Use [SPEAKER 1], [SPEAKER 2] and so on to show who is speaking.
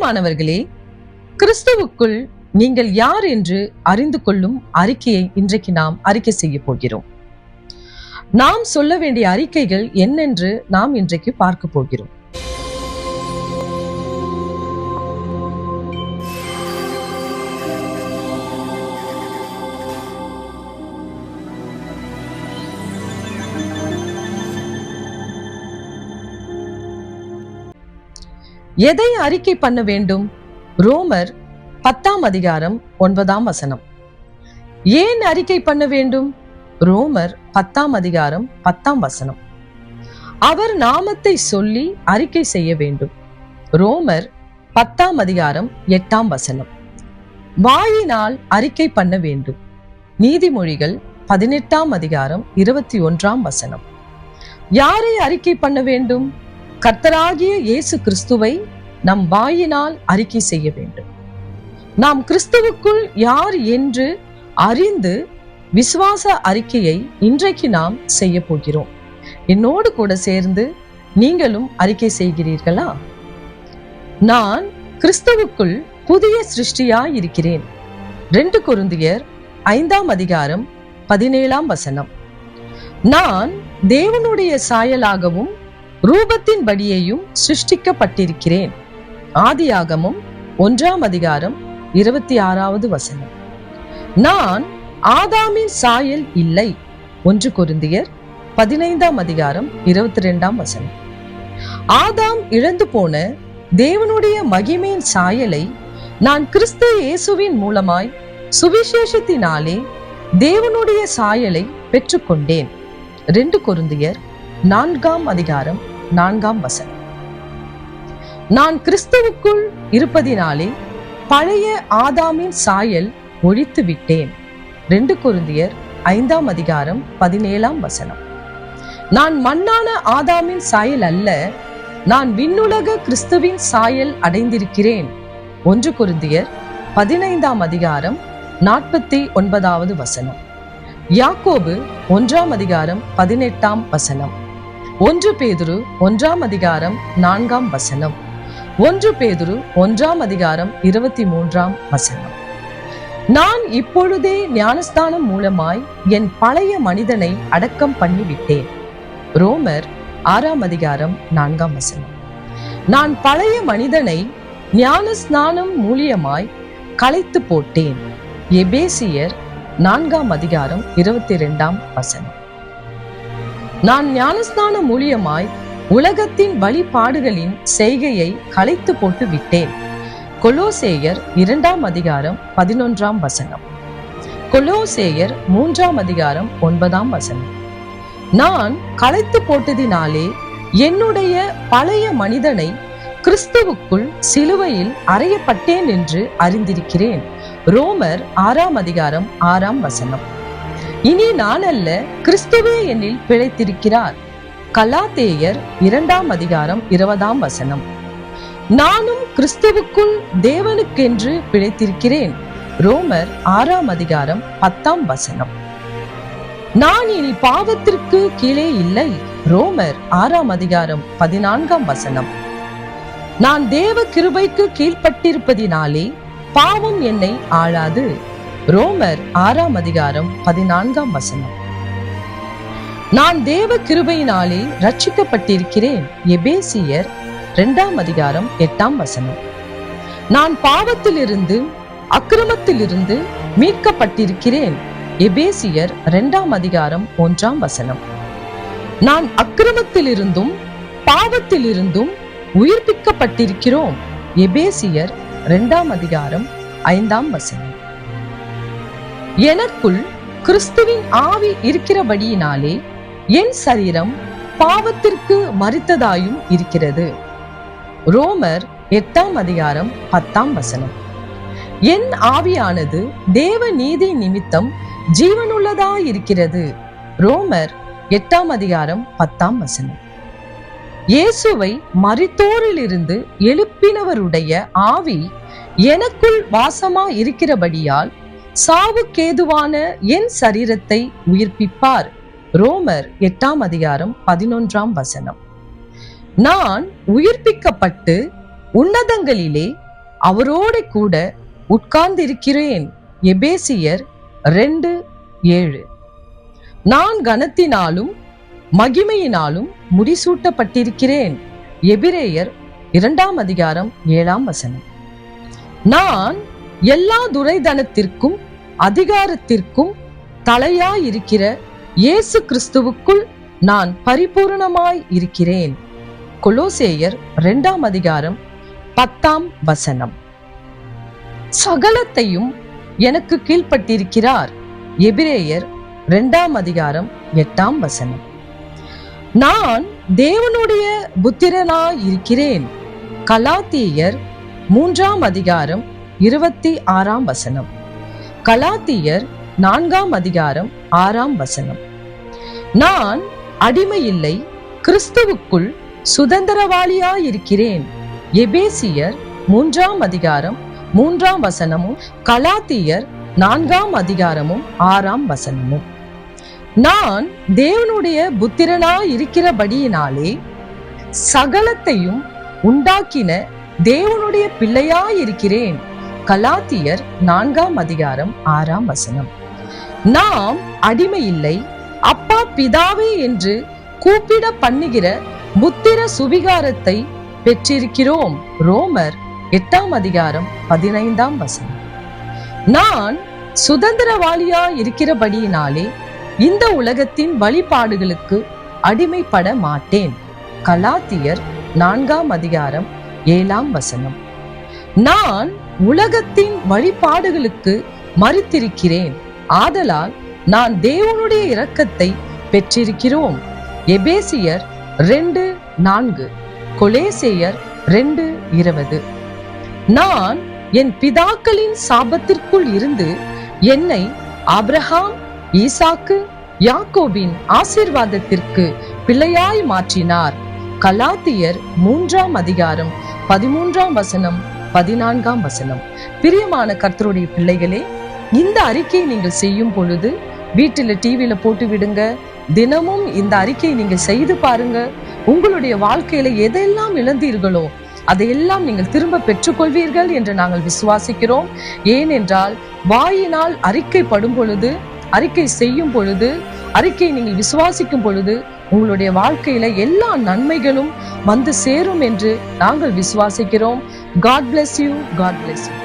[SPEAKER 1] பிரியமானவர்களே, கிறிஸ்துவுக்குள் நீங்கள் யார் என்று அறிந்து கொள்ளும் அறிக்கையை இன்றைக்கு நாம் அறிக்கை செய்ய போகிறோம். நாம் சொல்ல வேண்டிய அறிக்கைகள் என்னென்று நாம் இன்றைக்கு பார்க்க போகிறோம். எதை அறிக்கை பண்ண வேண்டும்? ரோமர் 10ஆம் அதிகாரம் 9ஆம் வசனம். ஏன் அறிக்கை பண்ண வேண்டும்? ரோமர் 10ஆம் அதிகாரம் 10ஆம் வசனம். அவர் நாமத்தை சொல்லி அறிக்கை செய்ய வேண்டும். ரோமர் 10ஆம் அதிகாரம் 8ஆம் வசனம். வாயினால் அறிக்கை பண்ண வேண்டும். நீதிமொழிகள் 18ஆம் அதிகாரம் 21ஆம் வசனம். யாரை அறிக்கை பண்ண வேண்டும்? கர்த்தராகிய இயேசு கிறிஸ்துவை நம் வாயினால் அறிக்கை செய்ய வேண்டும். நாம் கிறிஸ்துவுக்குள் யார் என்று அறிந்து விசுவாச அறிக்கையை இன்றைக்கு நாம் செய்ய போகிறோம். என்னோடு கூட சேர்ந்து நீங்களும் அறிக்கை செய்கிறீர்களா? நான் கிறிஸ்துவுக்குள் புதிய சிருஷ்டியாய் இருக்கிறேன். 2 கொரிந்தியர் 5ஆம் அதிகாரம் 17ஆம் வசனம். நான் தேவனுடைய சாயலாகவும் ரூபத்தின் படியையும் சிருஷ்டிக்கப்பட்டிருக்கிறேன். ஆதியாகமம் 1ஆம் அதிகாரம் 26வது வசனம். நான் ஆதாமின் சாயல் இல்லை. 1 கொரிந்தியர் 15ஆம் அதிகாரம் 22ஆம் வசனம். ஆதாம் இழந்து போன தேவனுடைய மகிமையின் சாயலை நான் கிறிஸ்து இயேசுவின் மூலமாய் சுவிசேஷத்தினாலே தேவனுடைய சாயலை பெற்றுக்கொண்டேன். 2 கொரிந்தியர் 4ஆம் அதிகாரம் 4ஆம் வசனம். நான் கிறிஸ்துவுக்குள் இருப்பதினாலே பழைய ஆதாமின் சாயல் ஒழித்து விட்டேன். 2 கொரிந்தியர் 5ஆம் அதிகாரம் 17ஆம் வசனம். நான் மண்ணான ஆதாமின் சாயல் அல்ல, நான் விண்ணுலக கிறிஸ்துவின் சாயல் அடைந்திருக்கிறேன். 1 கொரிந்தியர் 15ஆம் அதிகாரம் 49வது வசனம். யாக்கோபு 1ஆம் அதிகாரம் 18ஆம் வசனம். 1 பேதுரு 1ஆம் அதிகாரம் 4ஆம் வசனம். 1 பேதுரு 1ஆம் அதிகாரம் 23ஆம் வசனம். நான் இப்பொழுதே ஞானஸ்தானம் மூலமாய் என் பழைய மனிதனை அடக்கம் பண்ணிவிட்டேன். ரோமர் 6ஆம் அதிகாரம் 4ஆம் வசனம். நான் பழைய மனிதனை ஞானஸ்நானம் மூலியமாய் களைத்து போட்டேன். எபேசியர் 4ஆம் அதிகாரம் 22ஆம் வசனம். நான் ஞானஸ்நானம் மூலியமாய் உலகத்தின் வழிபாடுகளின் செய்கையை களைத்து போட்டு விட்டேன். கொலோசேயர் 2ஆம் அதிகாரம் 11ஆம் வசனம். கொலோசேயர் 3ஆம் அதிகாரம் 9ஆம் வசனம். நான் களைத்து போட்டதினாலே என்னுடைய பழைய மனிதனை கிறிஸ்துவுக்குள் சிலுவையில் அறையப்பட்டேன் என்று அறிந்திருக்கிறேன். ரோமர் 6ஆம் அதிகாரம் 6ஆம் வசனம். இனி நான் அல்ல, கிறிஸ்துவே என்னில் பிழைத்திருக்கிறார். கலாத்தேயர் 2ஆம் அதிகாரம் 20ஆம் வசனம். நானும் கிறிஸ்துவுக்குள் தேவனுக்கென்று பிழைத்திருக்கிறேன். ரோமர் 6ஆம் அதிகாரம் 10ஆம் வசனம். நான் இனி பாவத்திற்கு கீழே இல்லை. ரோமர் 6ஆம் அதிகாரம் 14ஆம் வசனம். நான் தேவ கிருபைக்கு கீழ்ப்பட்டிருப்பதினாலே பாவம் என்னை ஆளாது. ரோமர் 6ஆம் அதிகாரம் 14ஆம் வசனம். நான் தேவ கிருபையினாலே ரட்சிக்கப்பட்டிருக்கிறேன். எபேசியர் 2ஆம் அதிகாரம் 8ஆம் வசனம். நான் பாவத்திலிருந்து அக்கிரமத்திலிருந்து மீட்கப்பட்டிருக்கிறேன். எபேசியர் 2ஆம் அதிகாரம் 1ஆம் வசனம். நான் அக்கிரமத்திலிருந்தும் பாவத்திலிருந்தும் உயிர்ப்பிக்கப்பட்டிருக்கிறோம். எபேசியர் 2ஆம் அதிகாரம் 5ஆம் வசனம். எனக்குள் கிறிஸ்துவின் ஆவி இருக்கிறபடியினாலே என் சரீரம் பாவத்திற்கு மரித்ததாயும் இருக்கிறது. ரோமர் 8ஆம் அதிகாரம் 10ஆம் வசனம். என் ஆவியானது தேவ நீதி நிமித்தம் ஜீவனுள்ளதாயிருக்கிறது. ரோமர் 8ஆம் அதிகாரம் 10ஆம் வசனம். இயேசுவை மரித்தோரிலிருந்து எழுப்பினவருடைய ஆவி எனக்குள் வாசமா இருக்கிறபடியால் சாவுக்கேதுவான என் சரீரத்தை உயிர்ப்பிப்பார். ரோமர் 8ஆம் அதிகாரம் 11ஆம் வசனம். நான் உயிர்ப்பிக்கப்பட்டு உன்னதங்களிலே அவரோட கூட உட்கார்ந்திருக்கிறேன். எபேசியர் 2:7. நான் கனத்தினாலும் மகிமையினாலும் முடிசூட்டப்பட்டிருக்கிறேன். எபிரேயர் 2:7. நான் எல்லா துரைதனத்திற்கும் அதிகாரத்திற்கும் தலையாயிருக்கிற இயேசு கிறிஸ்துவுக்குள் நான் பரிபூரணமாய் இருக்கிறேன். கொலோசேயர் 2:10. சகலத்தையும் எனக்கு கீழ்ப்பட்டிருக்கிறார். எபிரேயர் 2:8. நான் தேவனுடைய புத்திரனாய் இருக்கிறேன். கலாத்தியர் 3:26. கலாத்தியர் 4:6. நான் அடிமையில்லை, கிறிஸ்துவுக்குள் சுதந்திரவாளியாயிருக்கிறேன். எபேசியர் 3:3. கலாத்தியர் 4:6. நான் தேவனுடைய புத்திரனாயிருக்கிறபடியினாலே சகலத்தையும் உண்டாக்கின தேவனுடைய பிள்ளையாயிருக்கிறேன். கலாத்தியர் 4:6. நாம் அடிமையில்லை, அப்பா பிதாவே என்று கூப்பிட பண்ணுகிற புத்திர சுவிகாரத்தை பெற்றிருக்கிறோம். ரோமர் 8:15. நான் சுதந்திரவாளியாய் இருக்கிறபடியினாலே இந்த உலகத்தின் வழிபாடுகளுக்கு அடிமைப்பட மாட்டேன். கலாத்தியர் 4:7. நான் உலகத்தின் வழிபாடுகளுக்கு மறுத்திருக்கிறேன், ஆதலால் நான் தேவனுடைய இரக்கத்தை பெற்றிருக்கிறோம். எபேசியர் 2:4. கொலேசேயர் 2:20. நான் என் பிதாக்களின் சாபத்திற்குள் இருந்து என்னை ஆபிரகாம், ஈசாக்கு, யாக்கோபின் ஆசீர்வாதத்திற்கு பிள்ளையாய் மாற்றினார். கலாத்தியர் 3:13, 14. பிரியமான கர்த்தருடைய பிள்ளைகளே, இந்த அறிக்கையை நீங்கள் செய்யும் பொழுது வீட்டில டிவியில போட்டு விடுங்க. தினமும் இந்த அறிக்கையை நீங்க செய்து பாருங்க. உங்களுடைய வாழ்க்கையில எதெல்லாம் இழந்தீர்களோ அதையெல்லாம் நீங்கள் திரும்ப பெற்றுக்கொள்வீர்கள் என்று நாங்கள் விசுவாசிக்கிறோம். ஏனென்றால் வாயினால் அறிக்கை படும் பொழுது, அறிக்கை செய்யும் பொழுது, அறிக்கையை நீங்கள் விசுவாசிக்கும் பொழுது உங்களுடைய வாழ்க்கையில எல்லா நன்மைகளும் வந்து சேரும் என்று நாங்கள் விசுவாசிக்கிறோம். God bless you. God bless you.